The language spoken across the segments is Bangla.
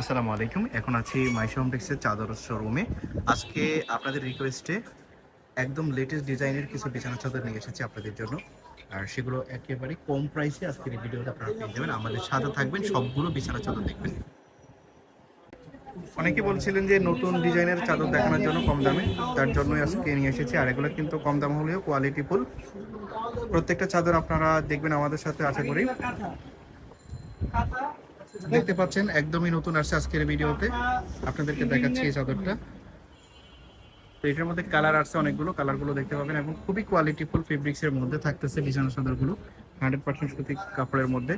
আসসালামু আলাইকুম। এখন আছি মাইশা হোম টেক্সের চাদর শোরুমে। আজকে আপনাদের রিকোয়েস্টে একদম লেটেস্ট ডিজাইনের কিছু বিছানা চাদর নিয়ে এসেছি আপনাদের জন্য। আর সেগুলো একেবারে কম প্রাইসে আজকের এই ভিডিওতে আপনারা পেয়ে যাবেন। আমাদের সাথে থাকবেন, সবগুলো বিছানা চাদর দেখবেন। অনেকে বলছিলেন যে নতুন ডিজাইনের চাদর দেখানোর জন্য কম দামে, তার জন্যই আজকে নিয়ে এসেছি। আর এগুলো কিন্তু কম দাম হলেও কোয়ালিটি ফুল। প্রত্যেকটা চাদর আপনারা দেখবেন আমাদের সাথে, আশা করি। দেখতে পাচ্ছেন একদমই নতুন আসছে আজকের ভিডিওতে। আপনাদেরকে দেখাচ্ছি এই চাদরটা। তো এটার মধ্যে কালার আসছে অনেকগুলো, কালারগুলো দেখতে পাবেন এবং খুবই কোয়ালিটিফুল ফেব্রিক্সের মধ্যে থাকতেছে বিছানা চাদরগুলো। 100% সুতি কাপড়ের মধ্যে।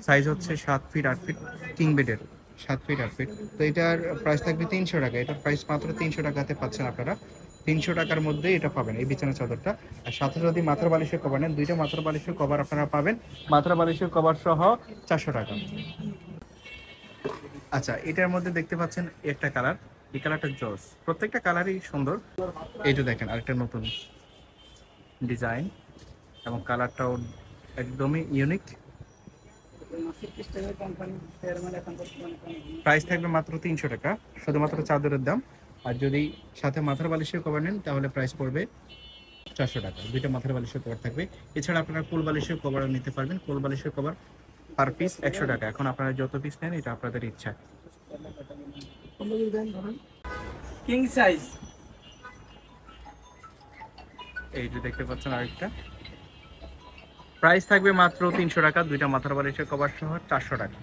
সাইজ হচ্ছে 7 ফিট 8 ফিট, কিং বেডের 7 ফিট 8 ফিট। তো এটার প্রাইস থাকবে 300 টাকা। এটার প্রাইস মাত্র 300 টাকাতে পাচ্ছেন আপনারা। 300 টাকার মধ্যে এটা পাবেন এই বিছানা চাদরটা। আর সাথে যদি মাথার বালিশের কভার নেন, দুইটা মাথার বালিশের কভার আপনারা পাবেন মাথার বালিশের কভার সহ 400 টাকা। আচ্ছা, এটার মধ্যে দেখতে পাচ্ছেন একটা কালার, এই কালারটা জস, প্রত্যেকটা কালারই সুন্দর। এই যে দেখেন আরেকটা নতুন ডিজাইন এবং কালারটাও একদমই ইউনিক। প্রাইস থাকবে মাত্র 300 টাকা, শুধুমাত্র চাদরের দাম। আর যদি সাথে মাথার বালিশের কভার নেন তাহলে প্রাইস পড়বে 400 টাকা। দুইটা মাথার বালিশের কভার থাকবে। এছাড়া আপনারা কোল বালিশের কভারও নিতে পারবেন। কোল বালিশের কভার পার পিস 100 টাকা। এখন আপনারা যত পিস নেন এটা আপনাদের ইচ্ছা। কিং সাইজ এই যে দেখতে পাচ্ছেন আরেকটা, প্রাইস থাকবে মাত্র 300 টাকা, দুইটা মাথার বালিশের কভার সহ 400 টাকা।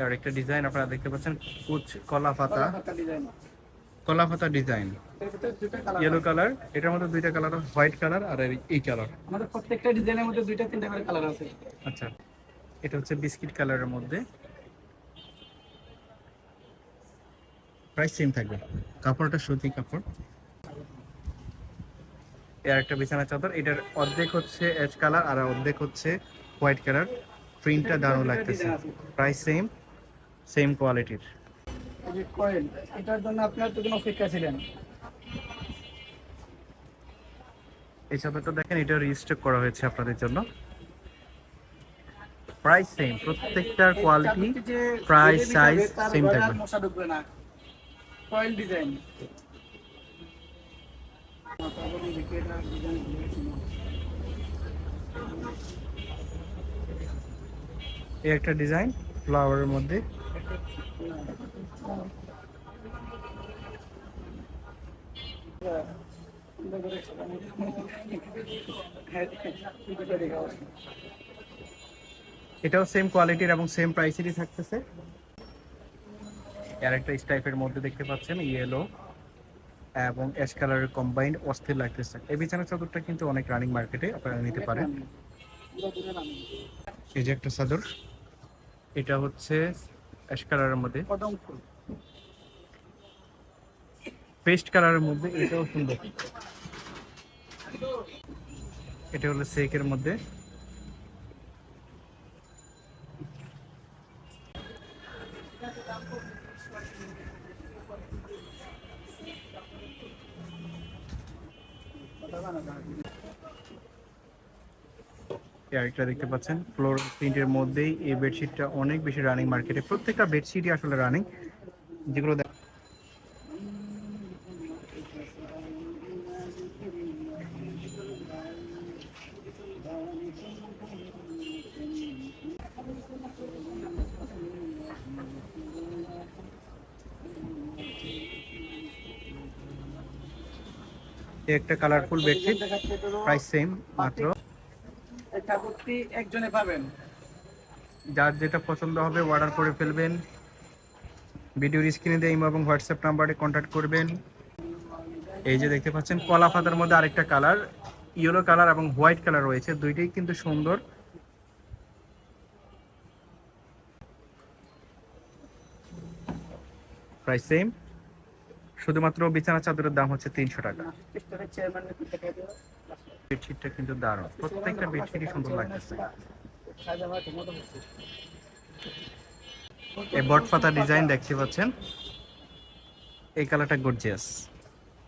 আর একটা ডিজাইন আপনারা দেখতে পাচ্ছেন, কুচ কলা পাতা, ডিজাইন কলা পাতা ডিজাইন, এর ভিতরে দুটো কালার ইয়েলো কালার। এটার মধ্যে দুইটা কালার, হোয়াইট কালার আর এই কালার। আমাদের প্রত্যেকটা ডিজাইনের মধ্যে দুইটা তিনটা করে কালার আছে। আচ্ছা, এটা হচ্ছে বিস্কিট কালারের মধ্যে। প্রাইস সেম থাকবে। কাপড়টা সুতি কাপড়। এর একটা বিছানা চাদর, এটার অর্ধেক হচ্ছে অ্যাশ কালার আর অর্ধেক হচ্ছে হোয়াইট কালার। প্রিন্টটা দারুণ লাগতেছে। প্রাইস সেম, সেম কোয়ালিটির। এই যে কয়েল, এটার জন্য আপনার তো কোনো অপেক্ষা ছিলেন। এই চাদরটা দেখেন, এটা রিস্টক করা হয়েছে আপনাদের জন্য। প্রাইস সেম, প্রত্যেকটার কোয়ালিটি, প্রাইস, সাইজ সেম থাকবে। মশা ঢুকবে না। কয়েল ডিজাইন এই একটা ডিজাইন ফ্লাওয়ারের মধ্যে। এটাও সেম কোয়ালিটির এবং সেম প্রাইসেরই থাকতেছে। আর একটা স্টাইপের মধ্যে দেখতে পাচ্ছেন ইয়েলো এবং অ্যাশ কালারের কম্বাইন্ড, অস্থির লাগতেছে। এই বিছানা চাদরটা কিন্তু অনেক রানিং মার্কেটে, আপনারা নিতে পারেন। এই যে একটা চাদর, এটা হচ্ছে অ্যাশ কালারের মধ্যে, কদম ফুল পেস্ট কালারের মধ্যে। এটাও সুন্দর। এটা হলো সেকের মধ্যে। আরেকটা দেখতে পাচ্ছেন ফ্লোর প্রিন্টের মধ্যেই। এই বেডশিটটা অনেক বেশি রানিং মার্কেটে, প্রত্যেকটা বেডশিটই আসলে রানিং। যেগুলো একটা কালারফুল বেডশিট, প্রাইস সেম মাত্র। এই ঠাকুরটি একজনে পাবেন। যার যেটা পছন্দ হবে অর্ডার করে ফেলবেন। ভিডিওর স্ক্রিনে দিয়ে ইমো এবং হোয়াটসঅ্যাপ নাম্বারে কন্ট্যাক্ট করবেন। এই যে দেখতে পাচ্ছেন কলা পাতার মধ্যে আরেকটা কালার, ইয়েলো কালার এবং হোয়াইট কালার রয়েছে, দুইটাই কিন্তু সুন্দর। প্রাইস সেম, শুধুমাত্র বিছানা চাদরের দাম হচ্ছে 300 টাকা। বেডশিটটা কিন্তু দারুণ, প্রত্যেকটা বেডশিটই সুন্দর লাগতেছে। এই বটপাতা ডিজাইন দেখতে পাচ্ছেন, এই কালারটা গর্জিয়াস।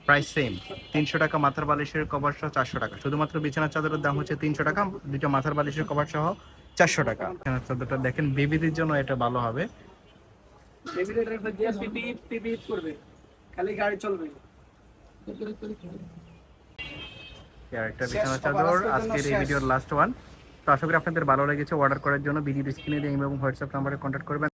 প্রাইস সেম, 300 টাকা মাথার বালিশের কভার সহ 400 টাকা। শুধুমাত্র বিছানা চাদরের দাম হচ্ছে 300 টাকা, দুইটা মাথার বালিশের কভার সহ 400 টাকা। এখানে চাদরটা দেখেন, বেবিদের জন্য এটা ভালো হবে। বেবি রেডার দিয়ে পিপি করবে, খালি গাড়ি চলবে। আর একটা বিছানা চাদর আজকের এই ভিডিওর লাস্ট ওয়ান। তো আশা করি আপনাদের ভালো লেগেছে। অর্ডার করার জন্য ভিডিও স্ক্রিনে দিয়ে এবং হোয়াটসঅ্যাপ নাম্বারে কন্ট্যাক্ট করবেন।